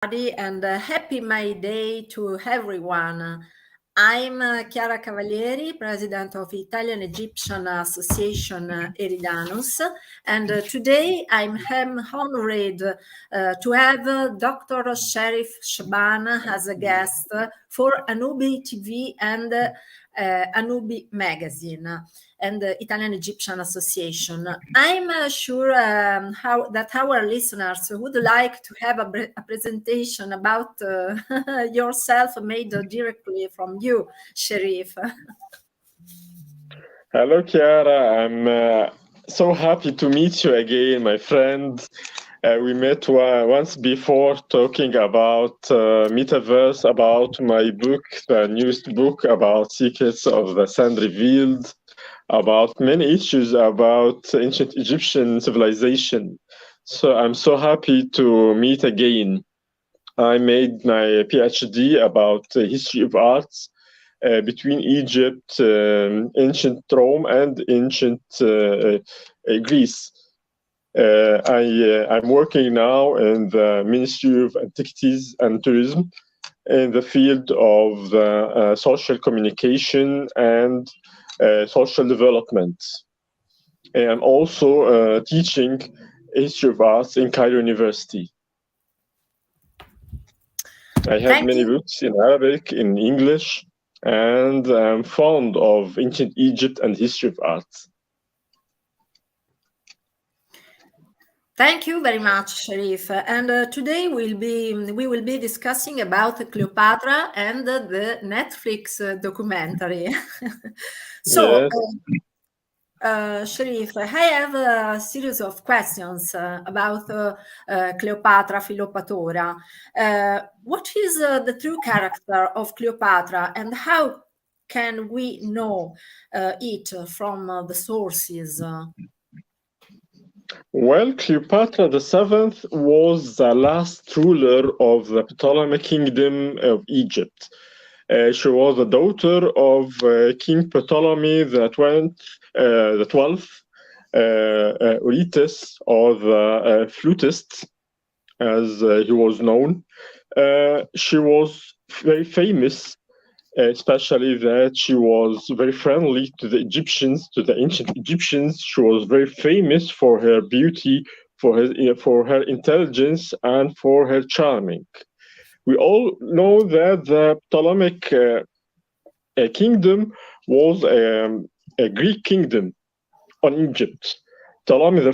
And happy May Day to everyone. I'm Chiara Cavalieri, president of Italian Egyptian Association Eridanus, and today I'm honored to have Dr. Sherif Shaaban as a guest for Anubi TV and Anubi Magazine and the Italian Egyptian Association. I'm sure that our listeners would like to have a presentation about yourself made directly from you, Sherif. Hello, Chiara. I'm so happy to meet you again, my friend. We met once before talking about metaverse, about my book, the newest book about secrets of the sand revealed, about many issues about ancient Egyptian civilization. So I'm so happy to meet again. I made my PhD about the history of arts between Egypt, ancient Rome, and ancient Greece. I'm working now in the Ministry of Antiquities and Tourism in the field of social communication and social development. And I'm also teaching history of arts in Cairo University. I have many books in Arabic, in English, and I'm fond of ancient Egypt and history of art. Thank you very much, Sherif. And today we will be discussing about Cleopatra and the Netflix documentary. So, Yes. Sherif, I have a series of questions about Cleopatra, Philopatora. What is the true character of Cleopatra, and how can we know it from the sources? Well, Cleopatra VII was the last ruler of the Ptolemaic Kingdom of Egypt. She was the daughter of King Ptolemy the 12th, Eurytus, or the flutist, as he was known. She was very famous, especially that she was very friendly to the Egyptians, to the ancient Egyptians. She was very famous for her beauty, for her intelligence, and for her charming. We all know that the Ptolemaic kingdom was a Greek kingdom on Egypt. Ptolemy I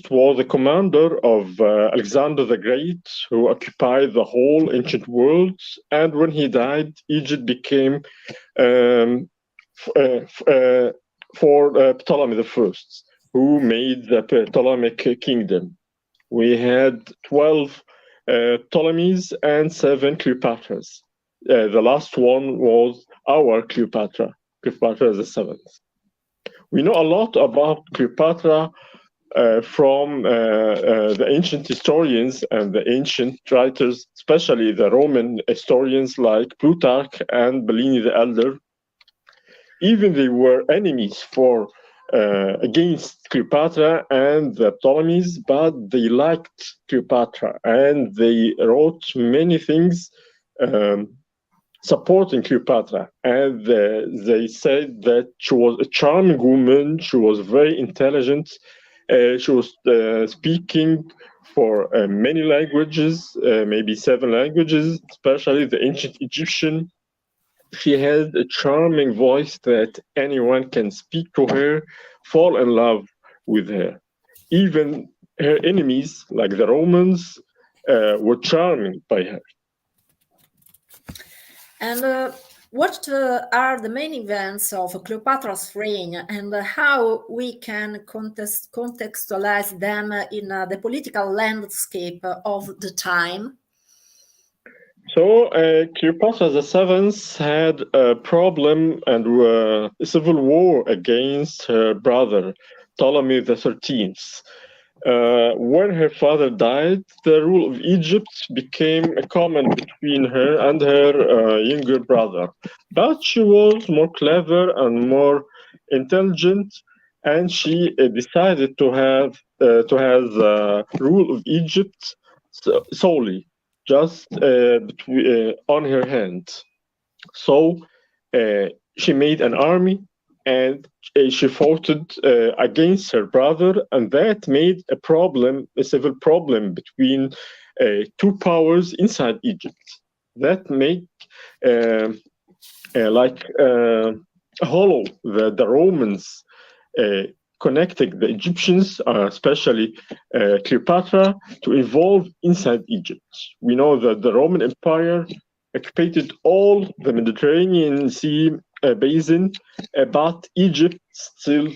was the commander of Alexander the Great, who occupied the whole ancient world. And when he died, Egypt became for Ptolemy I, who made the Ptolemaic kingdom. We had 12 Ptolemies and 7 Cleopatras. The last one was our Cleopatra, Cleopatra VII. We know a lot about Cleopatra from the ancient historians and the ancient writers, especially the Roman historians like Plutarch and Pliny the Elder. Even they were enemies against Cleopatra and the Ptolemies, but they liked Cleopatra and they wrote many things supporting Cleopatra. And they said that she was a charming woman, she was very intelligent, she was speaking for many languages, maybe 7 languages, especially the ancient Egyptian. She had a charming voice that anyone can speak to her, fall in love with her. Even her enemies, like the Romans, were charming by her. And what are the main events of Cleopatra's reign, and how we can contextualize them in the political landscape of the time? So Cleopatra VII had a problem and a civil war against her brother, Ptolemy XIII. When her father died, the rule of Egypt became common between her and her younger brother. But she was more clever and more intelligent, and she decided to have the rule of Egypt solely. just on her hand. So she made an army and she fought against her brother, and that made a civil problem between two powers inside Egypt. That made hollow the Romans connecting the Egyptians, especially Cleopatra, to involve inside Egypt. We know that the Roman Empire occupied all the Mediterranean Sea basin, but Egypt still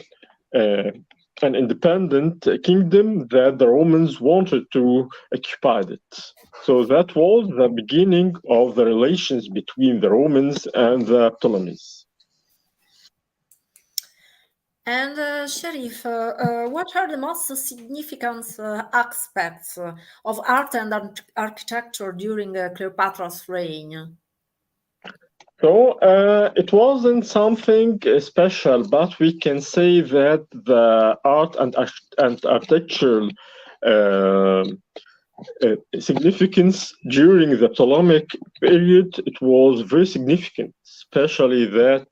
an independent kingdom that the Romans wanted to occupy it. So that was the beginning of the relations between the Romans and the Ptolemies. And Sherif, what are the most significant aspects of art and architecture during Cleopatra's reign? So it wasn't something special, but we can say that the art and architectural significance during the Ptolemaic period, it was very significant, especially that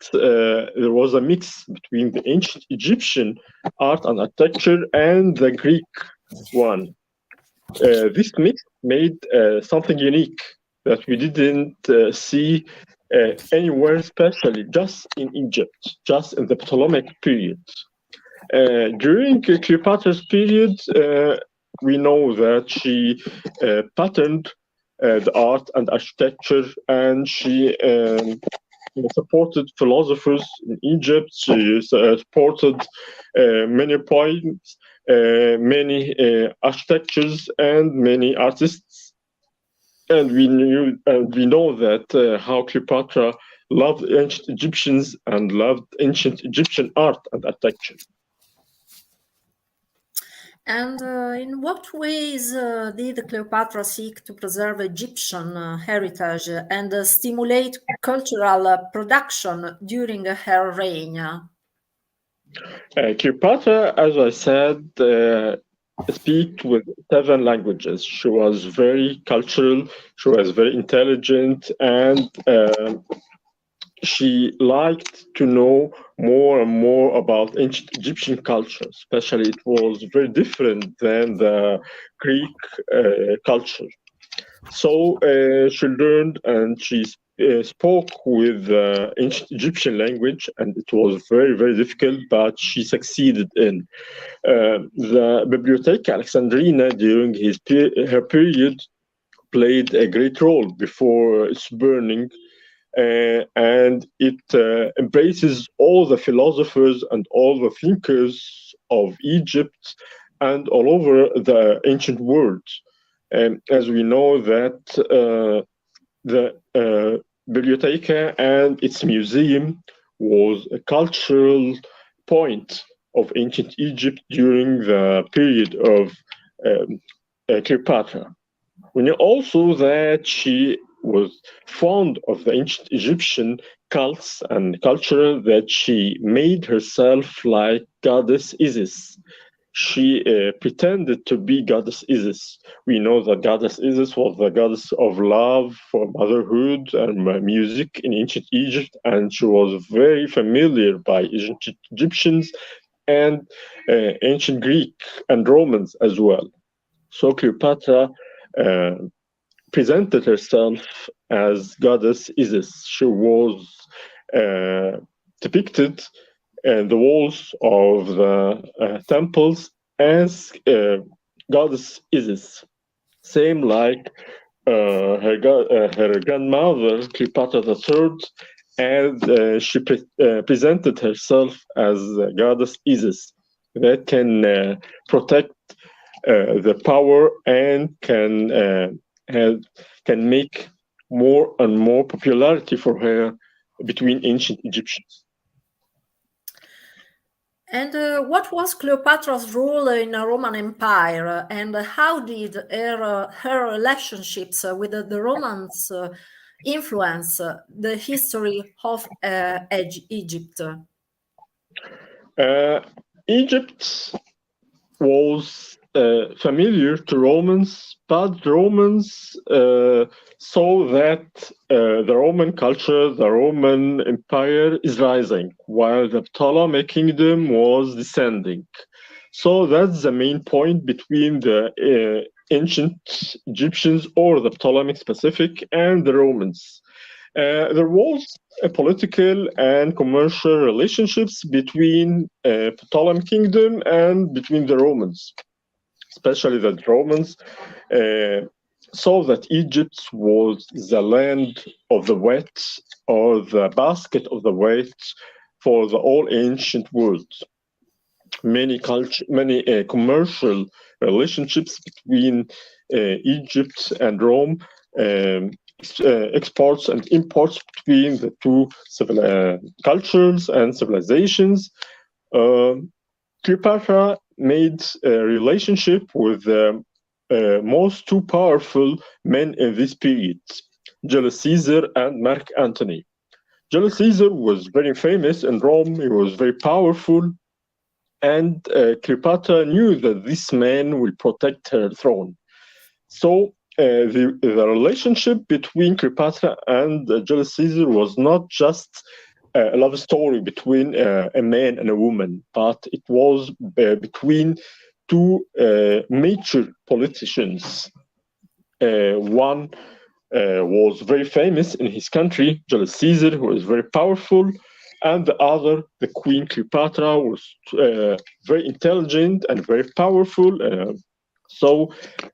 there was a mix between the ancient Egyptian art and architecture and the Greek one. This mix made something unique that we didn't see anywhere, especially just in Egypt, just in the Ptolemaic period. During Cleopatra's period, we know that she patterned the art and architecture, and she supported philosophers in Egypt. She supported many poets, many architectures, and many artists. And we know that how Cleopatra loved ancient Egyptians and loved ancient Egyptian art and architecture. And in what ways did Cleopatra seek to preserve Egyptian heritage and stimulate cultural production during her reign? Cleopatra, as I said, speak with 7 languages. She was very cultural, she was very intelligent, and she liked to know more and more about ancient Egyptian culture. Especially, it was very different than the Greek culture. So she learned and she spoke with ancient Egyptian language, and it was very, very difficult, but she succeeded in. The Bibliotheca Alexandrina during her period played a great role before its burning. And it embraces all the philosophers and all the thinkers of Egypt and all over the ancient world. And as we know that the Bibliotheca and its museum was a cultural point of ancient Egypt during the period of Cleopatra. We know also that she was fond of the ancient Egyptian cults and culture, that she made herself like goddess Isis. She pretended to be goddess Isis. We know that goddess Isis was the goddess of love, for motherhood, and music in ancient Egypt, and she was very familiar by ancient Egyptians and ancient Greek and Romans as well. So Cleopatra presented herself as goddess Isis. She was depicted in the walls of the temples as goddess Isis, same like her grandmother Cleopatra III, and she presented herself as goddess Isis that can protect the power and can make more and more popularity for her between ancient Egyptians. And what was Cleopatra's role in the Roman Empire, and how did her relationships with the Romans influence the history of Egypt? Egypt was familiar to Romans, but Romans saw that the Roman culture, the Roman Empire is rising, while the Ptolemaic kingdom was descending. So that's the main point between the ancient Egyptians, or the Ptolemaic specific, and the Romans. There was a political and commercial relationships between Ptolemaic kingdom and between the Romans, especially that Romans saw that Egypt was the land of the wheat, or the basket of the wheat for the all ancient world. Many commercial relationships between Egypt and Rome, exports and imports between the two cultures and civilizations. Cleopatra made a relationship with the most two powerful men in this period, Julius Caesar and Mark Antony. Julius Caesar was very famous in Rome. He was very powerful, and Cleopatra knew that this man will protect her throne. So the relationship between Cleopatra and Julius Caesar was not just a love story between a man and a woman, but it was between two major politicians. One was very famous in his country, Julius Caesar, who was very powerful, and the other, the Queen Cleopatra, was very intelligent and very powerful. So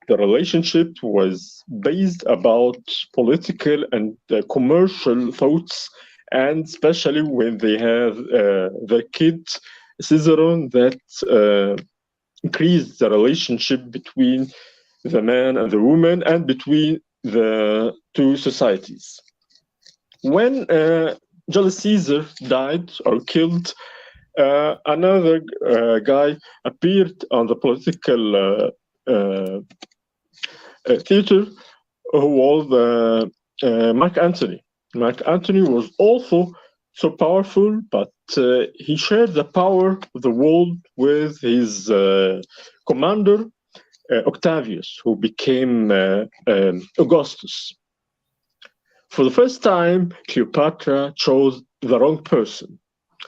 the relationship was based about political and commercial thoughts, and especially when they have their kid, Caesaron, that increased the relationship between the man and the woman, and between the two societies. When Julius Caesar died or killed, another guy appeared on the political theater, who was Mark Antony. Mark Antony was also so powerful, but he shared the power of the world with his commander, Octavius, who became Augustus. For the first time, Cleopatra chose the wrong person.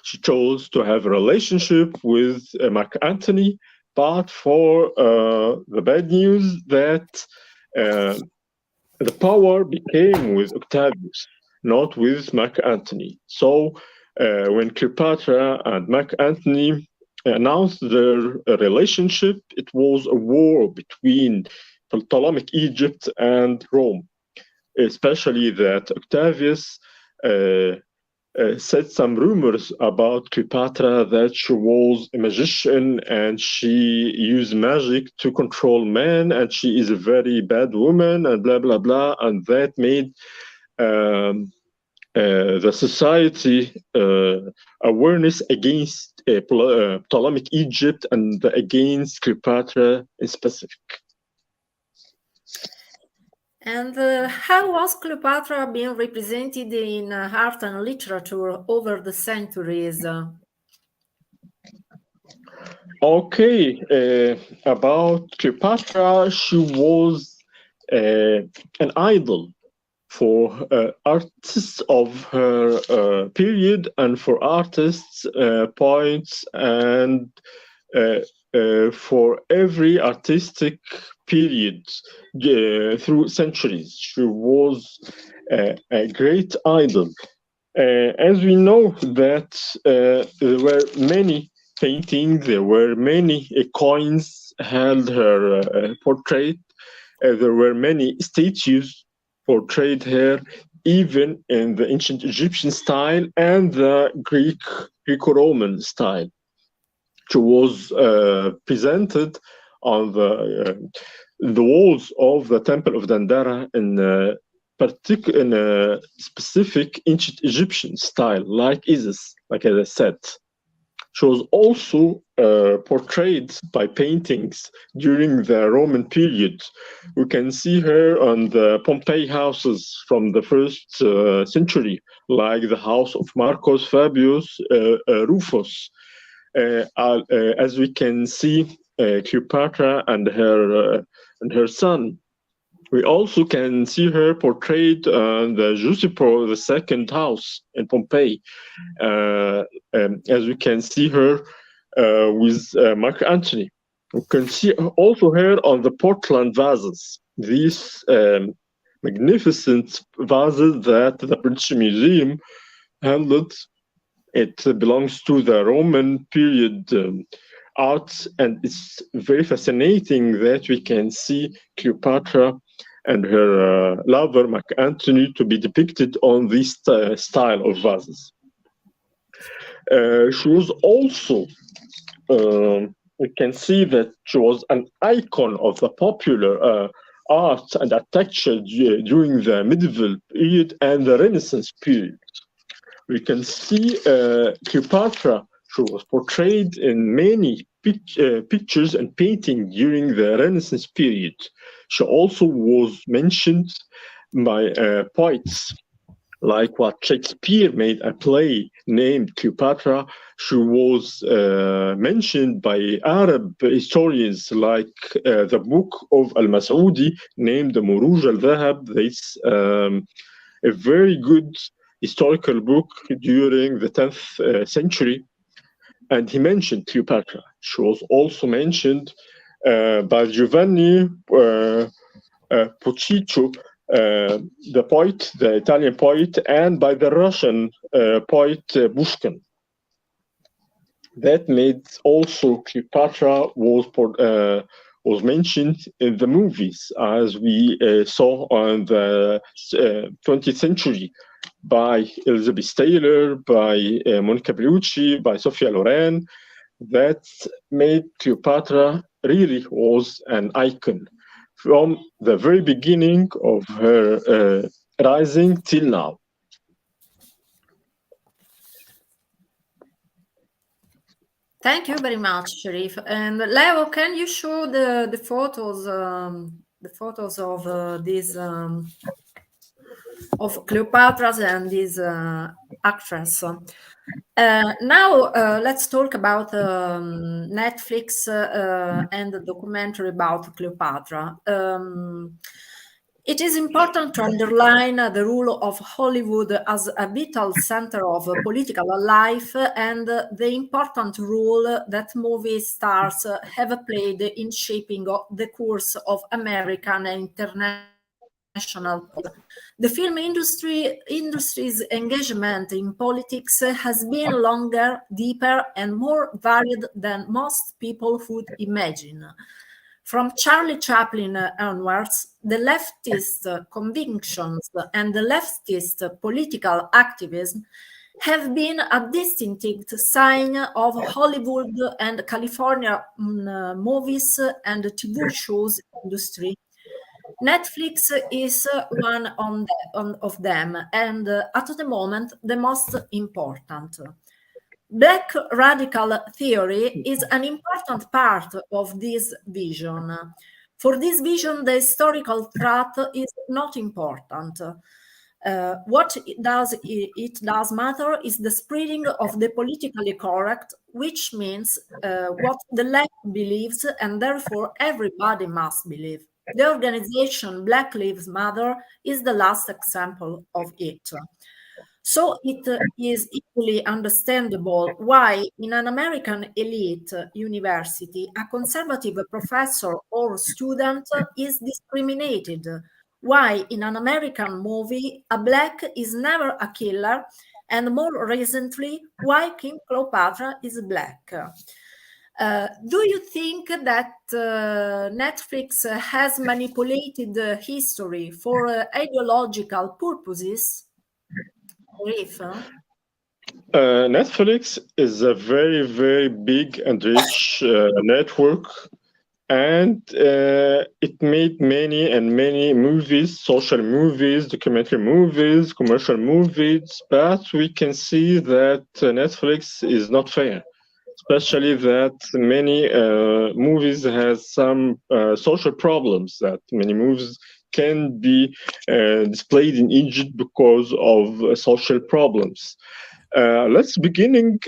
She chose to have a relationship with Mark Antony, but for the bad news that the power became with Octavius, not with Mark Antony. So when Cleopatra and Mark Antony announced their relationship, it was a war between Ptolemaic Egypt and Rome, especially that Octavius said some rumors about Cleopatra, that she was a magician and she used magic to control men, and she is a very bad woman, and blah, blah, blah. And that made the society awareness against Ptolemaic Egypt and against Cleopatra in specific. And how was Cleopatra being represented in art and literature over the centuries? Okay, about Cleopatra, she was an idol for artists of her period, and for artists, poets, and for every artistic period through centuries. She was a great idol. As we know that there were many paintings, there were many coins held her portrait. There were many statues portrayed her, even in the ancient Egyptian style and the Greco-Roman style. She was presented on the walls of the Temple of Dendera in a specific ancient Egyptian style, like Isis, like as I said. She was also portrayed by paintings during the Roman period. We can see her on the Pompeii houses from the first century, like the house of Marcus Fabius Rufus. As we can see Cleopatra and her son. We also can see her portrayed on the Giuseppe II house in Pompeii, as we can see her with Mark Antony. We can see also her on the Portland vases. These magnificent vases that the British Museum handled. It belongs to the Roman period art, and it's very fascinating that we can see Cleopatra and her lover, Mark Antony, to be depicted on this style of vases. She was also, we can see that she was an icon of the popular art and architecture during the medieval period and the Renaissance period. We can see Cleopatra. She was portrayed in many pictures and paintings during the Renaissance period. She also was mentioned by poets, like what Shakespeare made a play named Cleopatra. She was mentioned by Arab historians, like the book of Al-Mas'udi named Muruj al-Dhahab. This a very good historical book during the 10th century, and he mentioned Cleopatra. She was also mentioned by Giovanni Boccaccio, the poet, the Italian poet, and by the Russian poet Pushkin. That made also Cleopatra was mentioned in the movies, as we saw on the 20th century, by Elizabeth Taylor, by Monica Bellucci, by Sophia Loren. That made Cleopatra really was an icon from the very beginning of her rising till now. Thank you very much, Sherif. And Leo, can you show the photos of these of Cleopatra and this actress? Now let's talk about Netflix and the documentary about Cleopatra. It is important to underline the role of Hollywood as a vital center of political life and the important role that movie stars have played in shaping the course of American and international politics. The film industry's engagement in politics has been longer, deeper, and more varied than most people would imagine. From Charlie Chaplin onwards, the leftist convictions and the leftist political activism have been a distinctive sign of Hollywood and California movies and TV shows industry. Netflix is one of them, and at the moment, the most important. Black radical theory is an important part of this vision. For this vision, the historical threat is not important. What it does matter is the spreading of the politically correct, which means what the left believes, and therefore everybody must believe. The organization Black Lives Matter is the last example of it. So it is equally understandable why in an American elite university, a conservative professor or student is discriminated, why in an American movie, a black is never a killer, and more recently, why King Cleopatra is black. Do you think that Netflix has manipulated history for ideological purposes? Netflix is a very, very big and rich network, and it made many movies, social movies, documentary movies, commercial movies, but we can see that Netflix is not fair, especially that many movies has some social problems, that many movies can be displayed in Egypt because of social problems. Let's beginning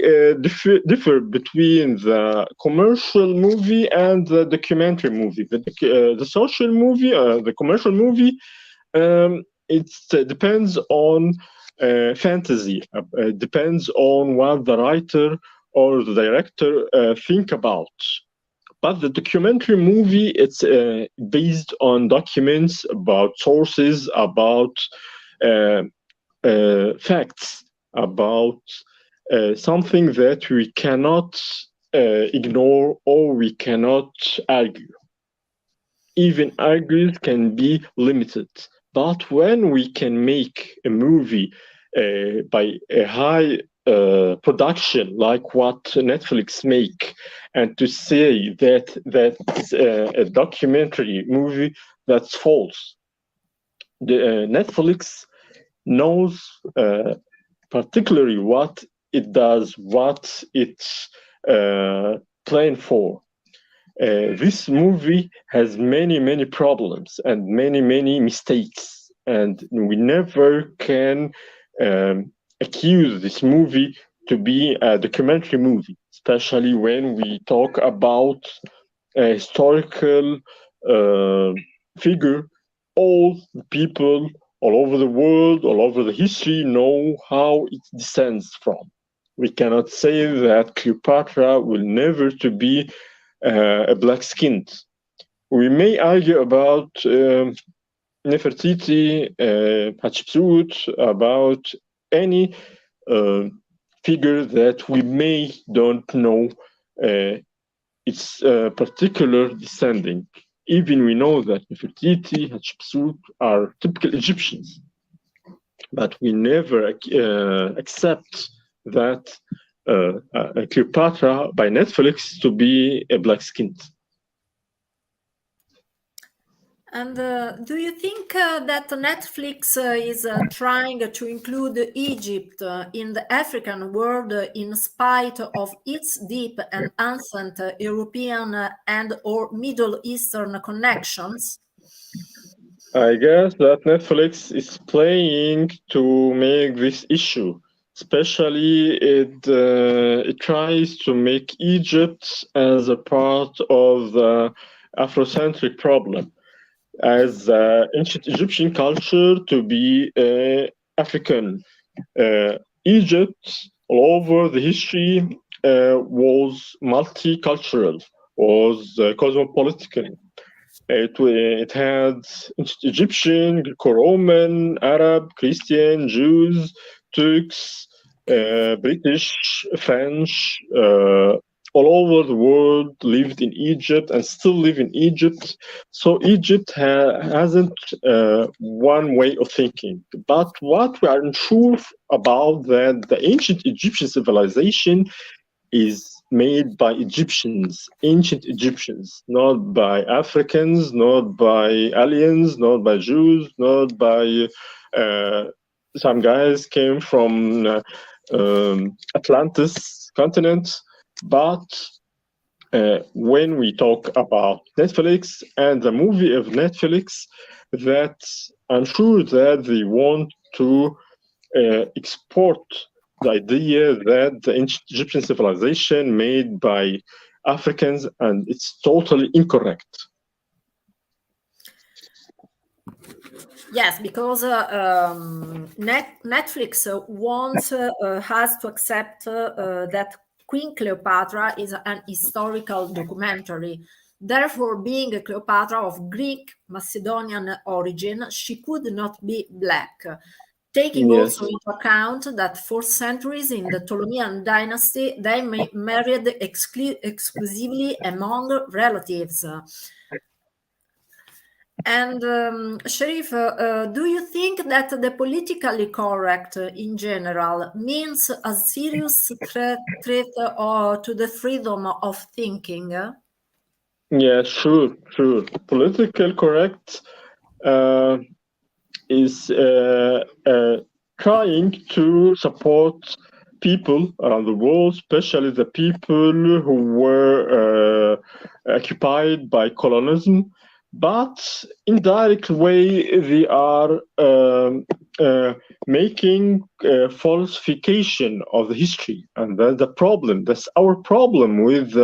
differ between the commercial movie and the documentary movie. The social movie, the commercial movie, it depends on fantasy. It depends on what the writer or the director think about. But the documentary movie, it's based on documents, about sources, about facts, about something that we cannot ignore or we cannot argue. Even arguments can be limited. But when we can make a movie by a high production like what Netflix make, and to say that that's a documentary movie, that's false. The Netflix knows particularly what it does, what it's planned for. This movie has many problems and many mistakes, and we never can accuse this movie to be a documentary movie, especially when we talk about a historical figure. All the people all over the world, all over the history, know how it descends from. We cannot say that Cleopatra will never to be a black-skinned. We may argue about Nefertiti, Hatshepsut, about any figure that we may don't know its particular descending. Even we know that Nefertiti, Hatshepsut are typical Egyptians, but we never accept that Cleopatra by Netflix to be a black-skinned. And do you think that Netflix is trying to include Egypt in the African world in spite of its deep and ancient European and or Middle Eastern connections? I guess that Netflix is playing to make this issue. Especially, it tries to make Egypt as a part of the Afrocentric problem, as ancient Egyptian culture to be African. Egypt, all over the history, was multicultural, was cosmopolitan. It had Egyptian, Greco-Roman, Arab, Christian, Jews, Turks, British, French, all over the world lived in Egypt and still live in Egypt. So Egypt hasn't one way of thinking. But what we are unsure about that the ancient Egyptian civilization is made by Egyptians, ancient Egyptians, not by Africans, not by aliens, not by Jews, not by some guys came from Atlantis continent. But when we talk about Netflix and the movie of Netflix, that I'm sure that they want to export the idea that the ancient Egyptian civilization made by Africans, and it's totally incorrect. Yes, because Netflix has to accept that Queen Cleopatra is an historical documentary. Therefore, being a Cleopatra of Greek Macedonian origin, she could not be black. Taking also into account that for centuries in the Ptolemean dynasty, they married exclusively among relatives. And Sherif, do you think that the politically correct in general means a serious threat to the freedom of thinking? Yeah, sure. Political correct is trying to support people around the world, especially the people who were occupied by colonialism. But indirect way, they are making falsification of the history, and that's the problem. That's our problem with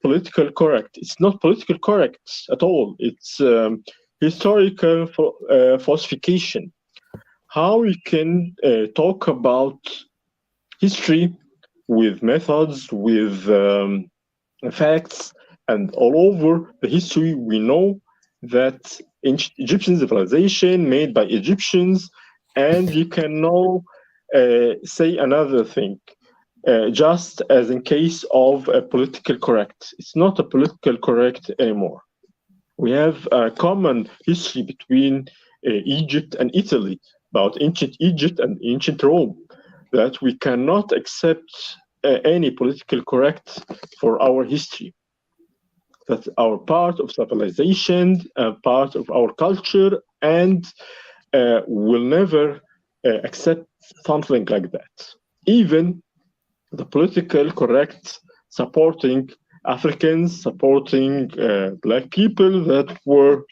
political correct. It's not political correct at all. It's historical falsification. How we can talk about history with methods, with facts, and all over the history we know that ancient Egyptian civilization made by Egyptians, and you can now say another thing. Just as in case of a political correct, it's not a political correct anymore. We have a common history between Egypt and Italy, about ancient Egypt and ancient Rome, that we cannot accept any political correct for our history. That's our part of civilization, part of our culture, and will never accept something like that. Even the political correct supporting Africans, supporting Black people that were,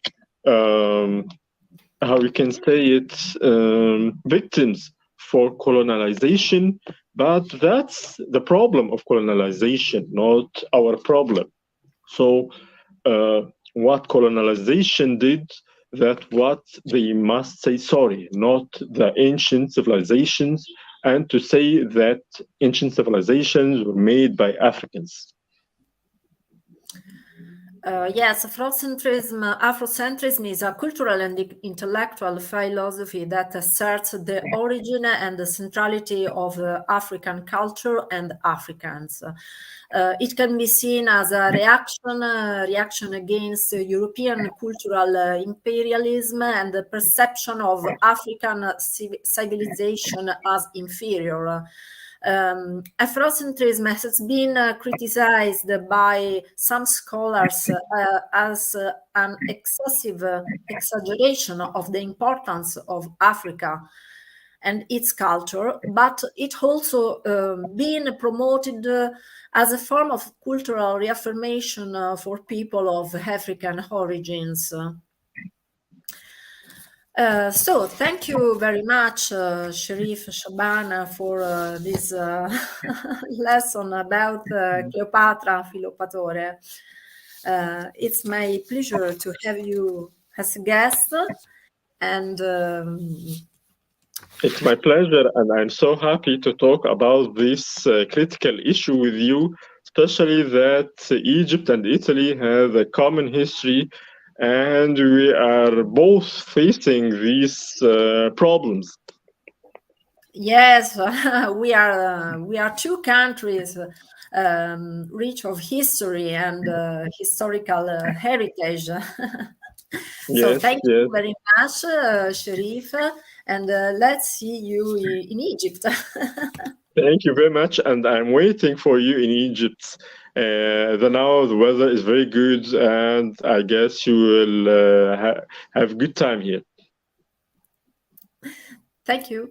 how we can say it, victims for colonization. But that's the problem of colonization, not our problem. So what colonization did, that what they must say sorry, not the ancient civilizations, and to say that ancient civilizations were made by Africans. Yes, Afrocentrism is a cultural and intellectual philosophy that asserts the origin and the centrality of African culture and Africans. It can be seen as a reaction against European cultural imperialism and the perception of African civilization as inferior. Afrocentrism has been criticized by some scholars as an excessive exaggeration of the importance of Africa and its culture, but it also been promoted as a form of cultural reaffirmation for people of African origins. So thank you very much, Sherif Shaaban, for this lesson about Cleopatra Filopatore. It's my pleasure to have you as a guest, and it's my pleasure, and I'm so happy to talk about this critical issue with you, especially that Egypt and Italy have a common history, and we are both facing these problems. Yes, we are two countries rich of history and historical heritage. So Yes, thank yes. you very much, Sherif, and let's see you in Egypt. Thank you very much, and I'm waiting for you in Egypt. Now the weather is very good, and I guess you will have a good time here. Thank you.